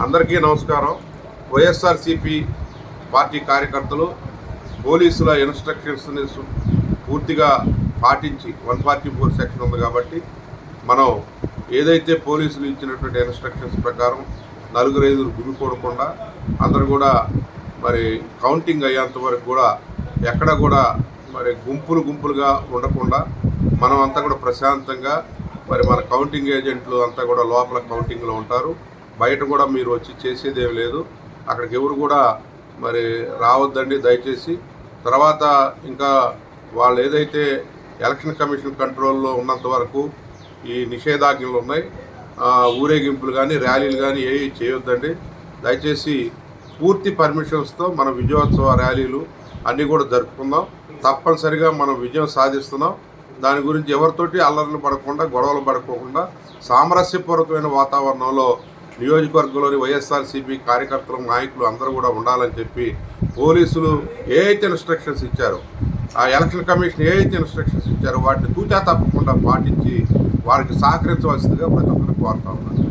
అందరికీ నమస్కారం. వైఎస్ఆర్సీపీ పార్టీ కార్యకర్తలు పోలీసుల ఇన్స్ట్రక్షన్స్ని పూర్తిగా పాటించి 144 సెక్షన్ ఉంది కాబట్టి మనం ఏదైతే పోలీసులు ఇచ్చినటువంటి ఇన్స్ట్రక్షన్స్ ప్రకారం నలుగురైదుగురు గుమికూడకుండా అందరూ కూడా మరి కౌంటింగ్ అయ్యేంత వరకు కూడా ఎక్కడ కూడా మరి గుంపులుగా ఉండకుండా మనం అంతా కూడా ప్రశాంతంగా మరి మన కౌంటింగ్ ఏజెంట్లు అంతా కూడా లోపల కౌంటింగ్లో ఉంటారు. బయట కూడా మీరు వచ్చి చేసేదేం లేదు. అక్కడికి ఎవరు కూడా మరి రావద్దండి దయచేసి. తర్వాత ఇంకా వాళ్ళు ఏదైతే ఎలక్షన్ కమిషన్ కంట్రోల్లో ఉన్నంత వరకు ఈ నిషేధాజ్ఞలు ఉన్నాయి. ఊరేగింపులు కానీ ర్యాలీలు కానీ ఏవి చేయొద్దండి దయచేసి. పూర్తి పర్మిషన్స్తో మన విజయోత్సవ ర్యాలీలు అన్నీ కూడా జరుపుకుందాం. తప్పనిసరిగా మనం విజయం సాధిస్తున్నాం. దాని గురించి ఎవరితోటి అల్లర్లు పడకుండా గొడవలు పడకోకుండా సామరస్యపూర్వకమైన వాతావరణంలో నియోజకవర్గంలోని వైఎస్ఆర్సీపీ కార్యకర్తలు నాయకులు అందరూ కూడా ఉండాలని చెప్పి పోలీసులు ఏ అయితే ఇన్స్ట్రక్షన్స్ ఇచ్చారో, ఆ ఎలక్షన్ కమిషన్ ఏ అయితే ఇన్స్ట్రక్షన్స్ ఇచ్చారో వాటిని తూచా తప్పకుండా పాటించి వారికి సహకరించవలసిందిగా ప్రతి ఒక్కరిని కోరుతా ఉన్నాను.